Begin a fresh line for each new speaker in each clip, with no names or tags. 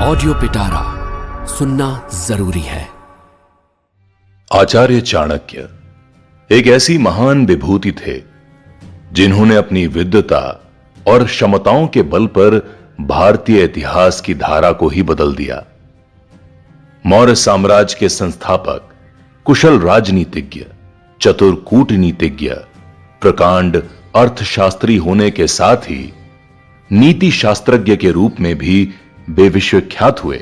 Audio पिटारा सुनना जरूरी है।
आचार्य चाणक्य एक ऐसी महान विभूति थे जिन्होंने अपनी विद्वता और क्षमताओं के बल पर भारतीय इतिहास की धारा को ही बदल दिया। मौर्य साम्राज्य के संस्थापक, कुशल राजनीतिज्ञ, चतुर कूटनीतिज्ञ, प्रकांड अर्थशास्त्री होने के साथ ही नीति शास्त्रज्ञ के रूप में भी वे विश्वख्यात हुए।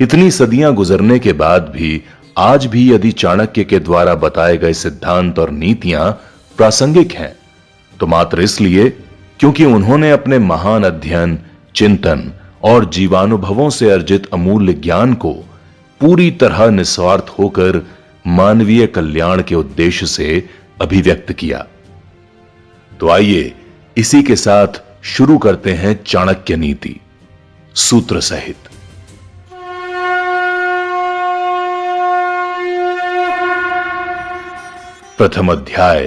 इतनी सदियां गुजरने के बाद भी आज भी यदि चाणक्य के द्वारा बताए गए सिद्धांत और नीतियां प्रासंगिक हैं तो मात्र इसलिए क्योंकि उन्होंने अपने महान अध्ययन, चिंतन और जीवानुभवों से अर्जित अमूल्य ज्ञान को पूरी तरह निस्वार्थ होकर मानवीय कल्याण के उद्देश्य से अभिव्यक्त किया। तो आइए इसी के साथ शुरू करते हैं चाणक्य नीति सूत्र सहित। प्रथम अध्याय,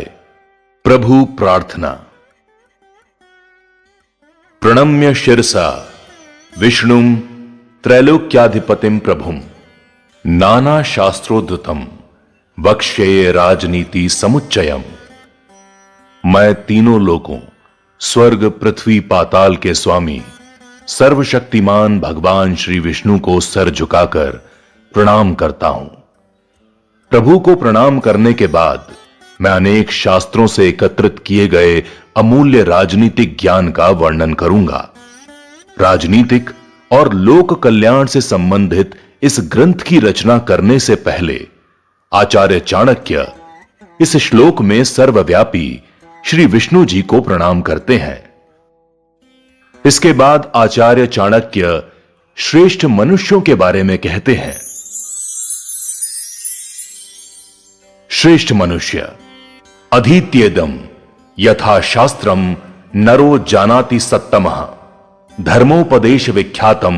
प्रभु प्रार्थना। प्रणम्य शिरसा विष्णुम त्रैलोक्याधिपतिम प्रभुम नाना शास्त्रोद्धतम वक्ष्ये राजनीति समुच्चयम। मैं तीनों लोकों स्वर्ग, पृथ्वी, पाताल के स्वामी सर्वशक्तिमान भगवान श्री विष्णु को सर झुकाकर प्रणाम करता हूं। प्रभु को प्रणाम करने के बाद मैं अनेक शास्त्रों से एकत्रित किए गए अमूल्य राजनीतिक ज्ञान का वर्णन करूंगा। राजनीतिक और लोक कल्याण से संबंधित इस ग्रंथ की रचना करने से पहले आचार्य चाणक्य इस श्लोक में सर्वव्यापी श्री विष्णु जी को प्रणाम करते हैं। इसके बाद आचार्य चाणक्य श्रेष्ठ मनुष्यों के बारे में कहते हैं। श्रेष्ठ मनुष्य अधीत्येदम यथा शास्त्रम नरो जानाति सत्तमः धर्मोपदेश विख्यातम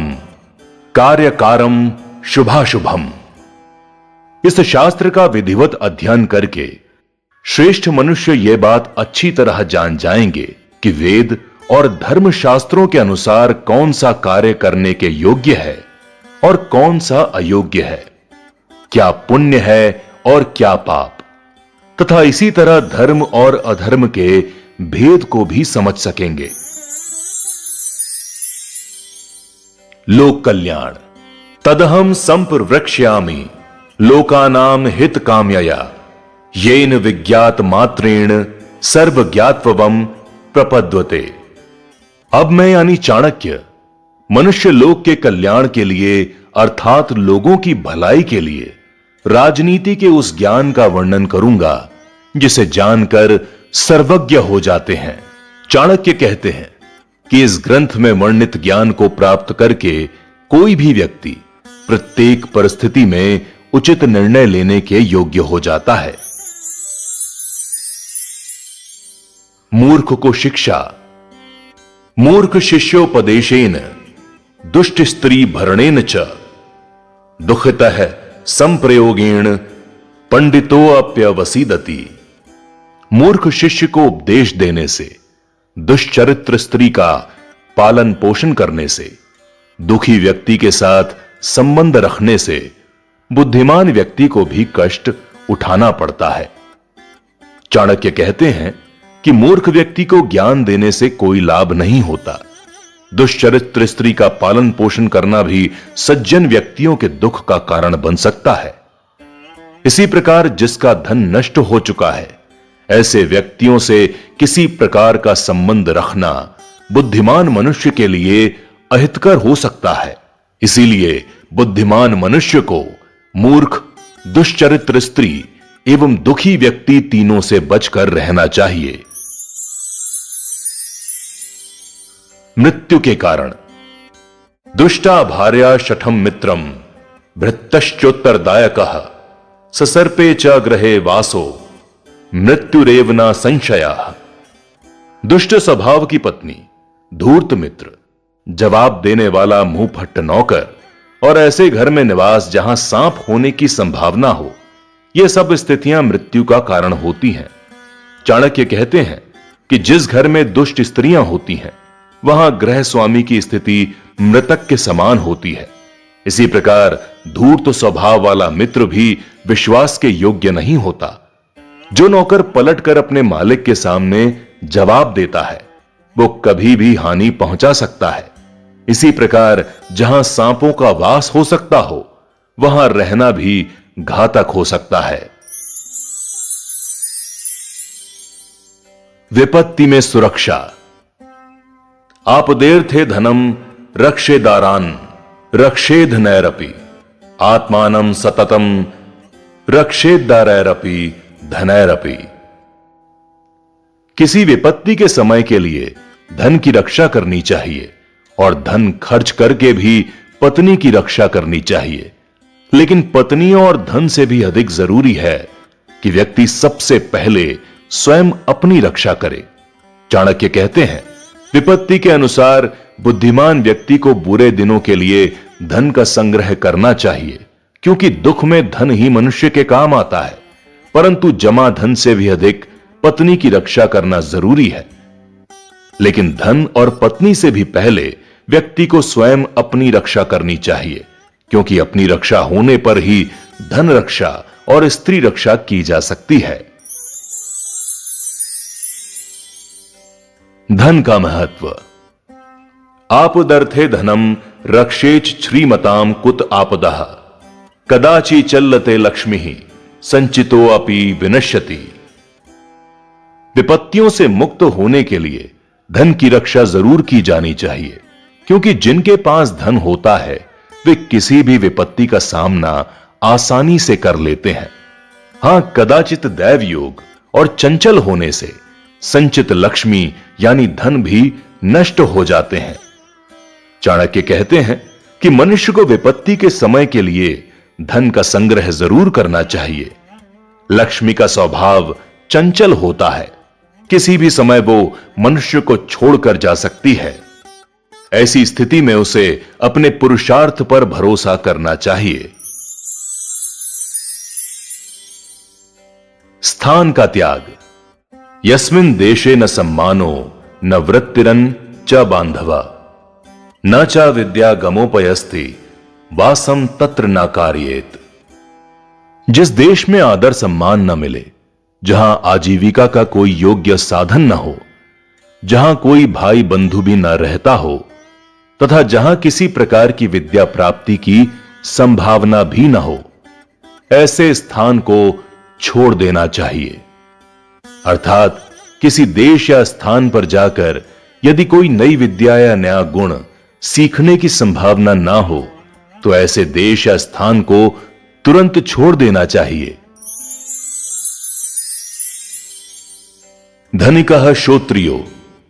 कार्यकारम शुभाशुभम। इस शास्त्र का विधिवत अध्ययन करके श्रेष्ठ मनुष्य यह बात अच्छी तरह जान जाएंगे कि वेद और धर्म शास्त्रों के अनुसार कौन सा कार्य करने के योग्य है और कौन सा अयोग्य है, क्या पुण्य है और क्या पाप, तथा इसी तरह धर्म और अधर्म के भेद को भी समझ सकेंगे। लोक कल्याण तदहम संप्रवक्ष्यामि लोकानाम हित काम्यया येन विज्ञात मात्रेण सर्वज्ञात्वम प्रपद्यते। अब मैं यानी चाणक्य मनुष्य लोक के कल्याण के लिए अर्थात लोगों की भलाई के लिए राजनीति के उस ज्ञान का वर्णन करूंगा जिसे जानकर सर्वज्ञ हो जाते हैं। चाणक्य कहते हैं कि इस ग्रंथ में वर्णित ज्ञान को प्राप्त करके कोई भी व्यक्ति प्रत्येक परिस्थिति में उचित निर्णय लेने के योग्य हो जाता है। मूर्ख को शिक्षा। मूर्ख शिष्योपदेशेन दुष्ट स्त्री भरणेन च दुखितः संप्रयोगेण पंडितो अप्यवसीदति। मूर्ख शिष्य को उपदेश देने से, दुष्चरित्र स्त्री का पालन पोषण करने से, दुखी व्यक्ति के साथ संबंध रखने से बुद्धिमान व्यक्ति को भी कष्ट उठाना पड़ता है। चाणक्य कहते हैं कि मूर्ख व्यक्ति को ज्ञान देने से कोई लाभ नहीं होता। दुष्चरित्र स्त्री का पालन पोषण करना भी सज्जन व्यक्तियों के दुख का कारण बन सकता है। इसी प्रकार जिसका धन नष्ट हो चुका है, ऐसे व्यक्तियों से किसी प्रकार का संबंध रखना बुद्धिमान मनुष्य के लिए अहितकर हो सकता है। इसीलिए बुद्धिमान मनुष्य को मूर्ख, दुष्चरित्र स्त्री एवं दुखी व्यक्ति तीनों से बचकर रहना चाहिए। मृत्यु के कारण दुष्टा भार्या शठम मित्रम भृत्यश्चोत्तरदायकः ससर्पे च ग्रहे वासो मृत्युरेव न संशयः। दुष्ट स्वभाव की पत्नी, धूर्त मित्र, जवाब देने वाला मुंह फट्ट नौकर और ऐसे घर में निवास जहां सांप होने की संभावना हो, यह सब स्थितियां मृत्यु का कारण होती हैं। चाणक्य कहते हैं कि जिस घर में दुष्ट स्त्रियां होती हैं वहां गृह स्वामी की स्थिति मृतक के समान होती है। इसी प्रकार धूर्त स्वभाव वाला मित्र भी विश्वास के योग्य नहीं होता। जो नौकर पलटकर अपने मालिक के सामने जवाब देता है, वो कभी भी हानि पहुंचा सकता है। इसी प्रकार जहां सांपों का वास हो सकता हो, वहां रहना भी घातक हो सकता है। विपत्ति में सुरक्षा। आपदेर्थे धनम रक्षेदारान रक्षेध नैरपि आत्मानं सततम रक्षेदारैरपि धनैरपि। किसी विपत्ति के समय के लिए धन की रक्षा करनी चाहिए और धन खर्च करके भी पत्नी की रक्षा करनी चाहिए। लेकिन पत्नी और धन से भी अधिक जरूरी है कि व्यक्ति सबसे पहले स्वयं अपनी रक्षा करे। चाणक्य कहते हैं, विपत्ति के अनुसार बुद्धिमान व्यक्ति को बुरे दिनों के लिए धन का संग्रह करना चाहिए, क्योंकि दुख में धन ही मनुष्य के काम आता है। परंतु जमा धन से भी अधिक पत्नी की रक्षा करना जरूरी है। लेकिन धन और पत्नी से भी पहले व्यक्ति को स्वयं अपनी रक्षा करनी चाहिए, क्योंकि अपनी रक्षा होने पर ही धन रक्षा और स्त्री रक्षा की जा सकती है। धन का महत्व। आपदर्थे धनम रक्षेच श्रीमताम कुत आपदः कदाचि चल्लते लक्ष्मी संचितो अपि विनश्यति। विपत्तियों से मुक्त होने के लिए धन की रक्षा जरूर की जानी चाहिए, क्योंकि जिनके पास धन होता है वे किसी भी विपत्ति का सामना आसानी से कर लेते हैं। हां, कदाचित दैव योग और चंचल होने से संचित लक्ष्मी यानी धन भी नष्ट हो जाते हैं। चाणक्य कहते हैं कि मनुष्य को विपत्ति के समय के लिए धन का संग्रह जरूर करना चाहिए। लक्ष्मी का स्वभाव चंचल होता है, किसी भी समय वो मनुष्य को छोड़कर जा सकती है। ऐसी स्थिति में उसे अपने पुरुषार्थ पर भरोसा करना चाहिए। स्थान का त्याग। यस्मिन् देशे न सम्मानो न वृत्तिरन च बांधवा न च विद्या गमोपयस्ति वासम तत्र न कार्येत। जिस देश में आदर सम्मान न मिले, जहां आजीविका का कोई योग्य साधन न हो, जहां कोई भाई बंधु भी न रहता हो तथा जहां किसी प्रकार की विद्या प्राप्ति की संभावना भी न हो, ऐसे स्थान को छोड़ देना चाहिए। अर्थात किसी देश या स्थान पर जाकर यदि कोई नई विद्या या नया गुण सीखने की संभावना ना हो, तो ऐसे देश या स्थान को तुरंत छोड़ देना चाहिए। धनिकः श्रोत्रियो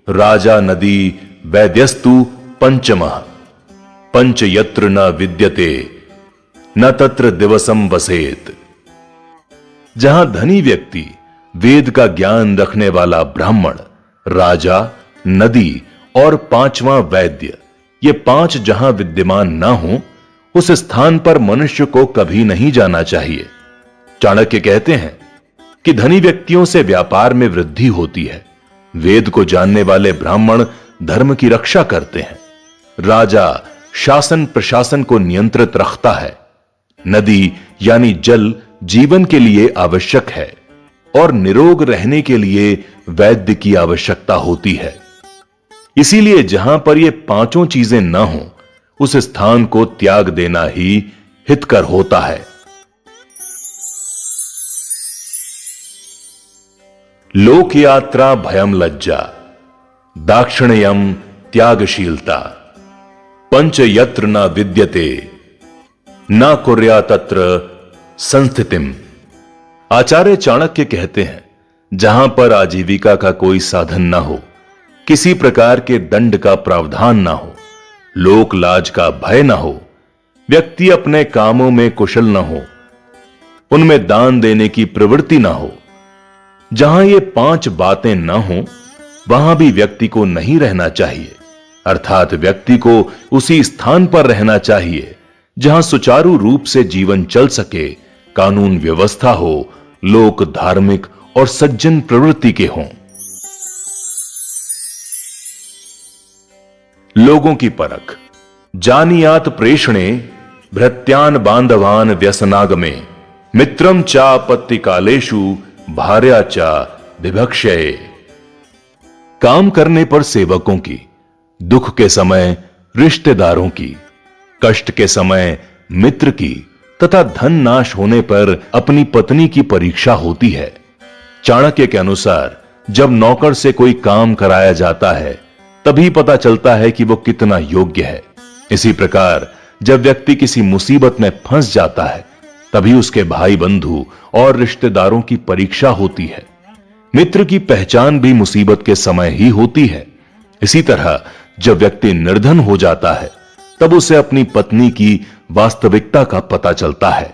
राजा नदी वैद्यस्तु पंचमः पंच यत्र न विद्यते न तत्र दिवसम वसेत। जहां धनी व्यक्ति, वेद का ज्ञान रखने वाला ब्राह्मण, राजा, नदी और पांचवां वैद्य, ये पांच जहां विद्यमान ना हो, उस स्थान पर मनुष्य को कभी नहीं जाना चाहिए। चाणक्य कहते हैं कि धनी व्यक्तियों से व्यापार में वृद्धि होती है। वेद को जानने वाले ब्राह्मण धर्म की रक्षा करते हैं। राजा शासन प्रशासन को नियंत्रित रखता है। नदी यानी जल जीवन के लिए आवश्यक है और निरोग रहने के लिए वैद्य की आवश्यकता होती है। इसीलिए जहां पर ये पांचों चीजें न हो, उस स्थान को त्याग देना ही हितकर होता है। लोक यात्रा भयम लज्जा दाक्षिण्यम त्यागशीलता पंच यत्र न विद्यते न कुर्या तत्र संस्थितिम। आचार्य चाणक्य कहते हैं, जहां पर आजीविका का कोई साधन ना हो, किसी प्रकार के दंड का प्रावधान ना हो, लोक लाज का भय ना हो, व्यक्ति अपने कामों में कुशल ना हो, उनमें दान देने की प्रवृत्ति ना हो, जहां ये पांच बातें ना हो, वहां भी व्यक्ति को नहीं रहना चाहिए। अर्थात व्यक्ति को उसी स्थान पर रहना चाहिए जहां सुचारू रूप से जीवन चल सके, कानून व्यवस्था हो, लोक धार्मिक और सज्जन प्रवृत्ति के हों। लोगों की परख। जानियात प्रेषणे भृत्यान बांधवान व्यसनागमे मित्रम चापत्ति कालेषु भार्या चा विभक्षये। काम करने पर सेवकों की, दुख के समय रिश्तेदारों की, कष्ट के समय मित्र की तथा धन नाश होने पर अपनी पत्नी की परीक्षा होती है। चाणक्य के अनुसार जब नौकर से कोई काम कराया जाता है तभी पता चलता है कि वो कितना योग्य है। इसी प्रकार जब व्यक्ति किसी मुसीबत में फंस जाता है तभी उसके भाई बंधु और रिश्तेदारों की परीक्षा होती है। मित्र की पहचान भी मुसीबत के समय ही होती है। इसी तरह जब व्यक्ति निर्धन हो जाता है तब उसे अपनी पत्नी की वास्तविकता का पता चलता है।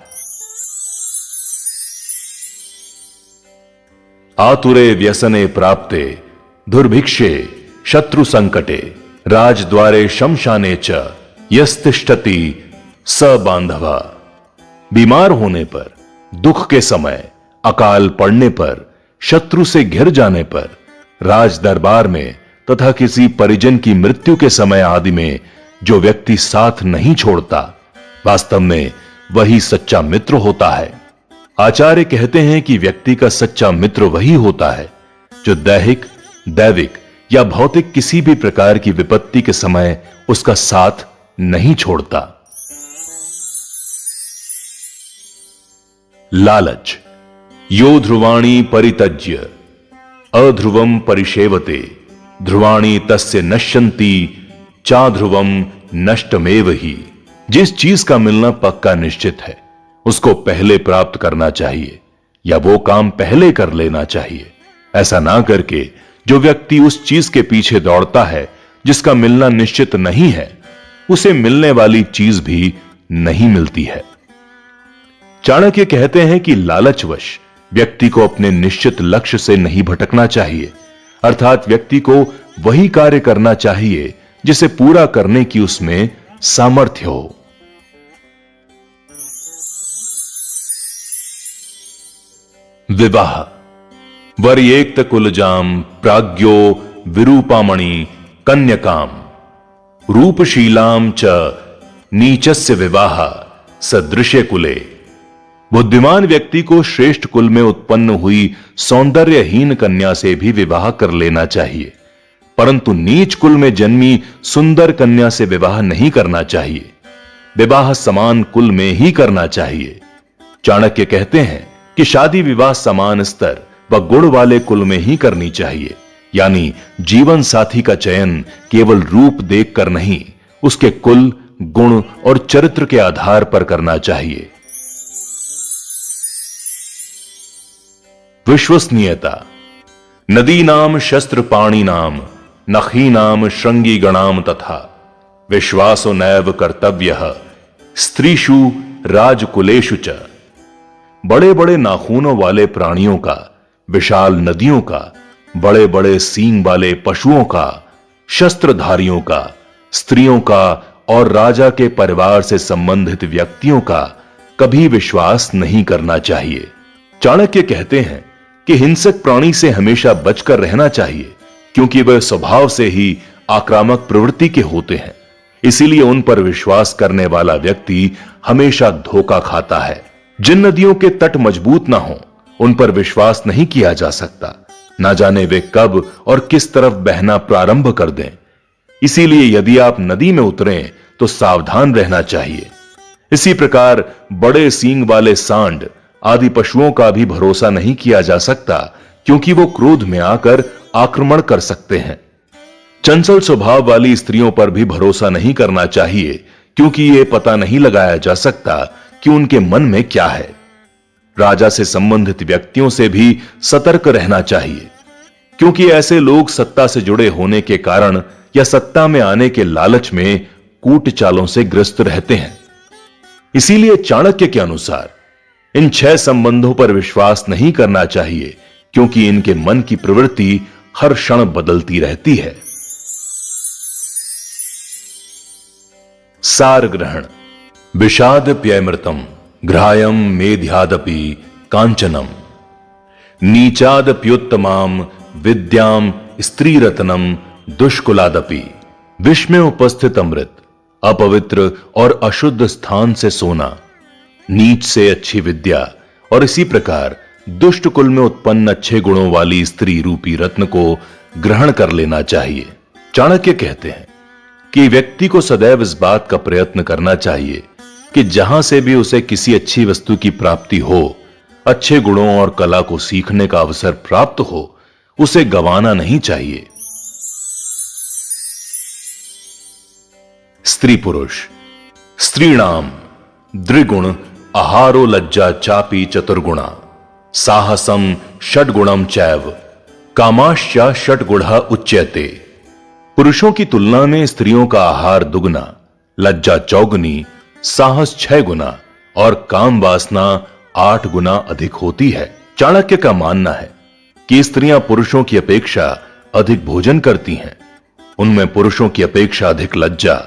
आतुरे व्यसने प्राप्ते दुर्भिक्षे शत्रु संकटे राजद्वारे शमशाने च यस्तिष्ठति स बांधवा। बीमार होने पर, दुख के समय, अकाल पड़ने पर, शत्रु से घिर जाने पर, राज दरबार में तथा किसी परिजन की मृत्यु के समय आदि में जो व्यक्ति साथ नहीं छोड़ता, वास्तव में वही सच्चा मित्र होता है। आचार्य कहते हैं कि व्यक्ति का सच्चा मित्र वही होता है जो दैहिक, दैविक या भौतिक किसी भी प्रकार की विपत्ति के समय उसका साथ नहीं छोड़ता। लालच। यो ध्रुवाणी परित्यज्य अध्रुवम परिसेवते ध्रुवाणी तस्य नश्यन्ति चाध्रुवम नष्टमेव ही। जिस चीज का मिलना पक्का निश्चित है उसको पहले प्राप्त करना चाहिए या वो काम पहले कर लेना चाहिए। ऐसा ना करके जो व्यक्ति उस चीज के पीछे दौड़ता है जिसका मिलना निश्चित नहीं है, उसे मिलने वाली चीज भी नहीं मिलती है। चाणक्य कहते हैं कि लालचवश व्यक्ति को अपने निश्चित लक्ष्य से नहीं भटकना चाहिए, अर्थात व्यक्ति को वही कार्य करना चाहिए जिसे पूरा करने की उसमें सामर्थ्य हो। विवाह। वर्येक्त कुलजाम प्राज्ञो विरूपामणि कन्यकाम रूपशीलाम च नीचस्य विवाह सदृशे कुले। बुद्धिमान व्यक्ति को श्रेष्ठ कुल में उत्पन्न हुई सौंदर्यहीन कन्या से भी विवाह कर लेना चाहिए, परंतु नीच कुल में जन्मी सुंदर कन्या से विवाह नहीं करना चाहिए। विवाह समान कुल में ही करना चाहिए। चाणक्य कहते हैं कि शादी विवाह समान स्तर व गुण वाले कुल में ही करनी चाहिए, यानी जीवन साथी का चयन केवल रूप देखकर नहीं, उसके कुल, गुण और चरित्र के आधार पर करना चाहिए। विश्वसनीयता। नदीनाम शस्त्रपाणिनाम नखीनाम श्रृंगीगणाम तथा विश्वासो नैव कर्तव्यः स्त्रीषु राजकुलेषु च। बड़े बड़े नाखूनों वाले प्राणियों का, विशाल नदियों का, बड़े बड़े सींग वाले पशुओं का, शस्त्रधारियों का, स्त्रियों का और राजा के परिवार से संबंधित व्यक्तियों का कभी विश्वास नहीं करना चाहिए। चाणक्य कहते हैं कि हिंसक प्राणी से हमेशा बचकर रहना चाहिए, क्योंकि वह स्वभाव से ही आक्रामक प्रवृत्ति के होते हैं। इसीलिए उन पर विश्वास करने वाला व्यक्ति हमेशा धोखा खाता है। जिन नदियों के तट मजबूत ना हो उन पर विश्वास नहीं किया जा सकता, ना जाने वे कब और किस तरफ बहना प्रारंभ कर दें। इसीलिए यदि आप नदी में उतरें तो सावधान रहना चाहिए। इसी प्रकार बड़े सींग वाले सांड आदि पशुओं का भी भरोसा नहीं किया जा सकता, क्योंकि वो क्रोध में आकर आक्रमण कर सकते हैं। चंचल स्वभाव वाली स्त्रियों पर भी भरोसा नहीं करना चाहिए, क्योंकि ये पता नहीं लगाया जा सकता कि उनके मन में क्या है। राजा से संबंधित व्यक्तियों से भी सतर्क रहना चाहिए, क्योंकि ऐसे लोग सत्ता से जुड़े होने के कारण या सत्ता में आने के लालच में कूट चालों से ग्रस्त रहते हैं। इसीलिए चाणक्य के अनुसार इन 6 संबंधों पर विश्वास नहीं करना चाहिए, क्योंकि इनके मन की प्रवृत्ति हर क्षण बदलती रहती है। सार ग्रहण। विषाद प्यमृतम ग्राह्यम मेध्यादपि कांचनम नीचादप्युत्तमाम विद्याम स्त्रीरत्नम दुष्कुलादपि। विष में उपस्थित अमृत, अपवित्र और अशुद्ध स्थान से सोना, नीच से अच्छी विद्या और इसी प्रकार दुष्ट कुल में उत्पन्न अच्छे गुणों वाली स्त्री रूपी रत्न को ग्रहण कर लेना चाहिए। चाणक्य कहते हैं कि व्यक्ति को सदैव इस बात का प्रयत्न करना चाहिए कि जहां से भी उसे किसी अच्छी वस्तु की प्राप्ति हो, अच्छे गुणों और कला को सीखने का अवसर प्राप्त हो, उसे गंवाना नहीं चाहिए। स्त्री पुरुष। स्त्रीणाम द्विगुण आहारो लज्जा चापी चतुर्गुणा साहसम षड्गुणम चैव कामाश्चा षड्गुणा उच्यते। पुरुषों की तुलना में स्त्रियों का आहार दुगना, लज्जा चौगुनी, साहस 6 गुना और काम वासना 8 गुना अधिक होती है। चाणक्य का मानना है कि स्त्रियां पुरुषों की अपेक्षा अधिक भोजन करती हैं। उनमें पुरुषों की अपेक्षा अधिक लज्जा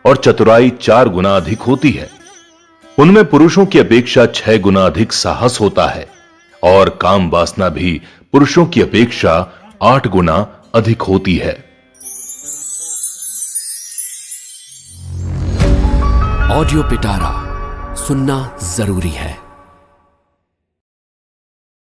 और चतुराई 4 गुना अधिक होती है। उनमें पुरुषों की अपेक्षा 6 गुना अधिक साहस होता है और काम वासना भी पुरुषों की अपेक्षा 8 गुना अधिक होती है।
ऑडियो पिटारा सुनना जरूरी है।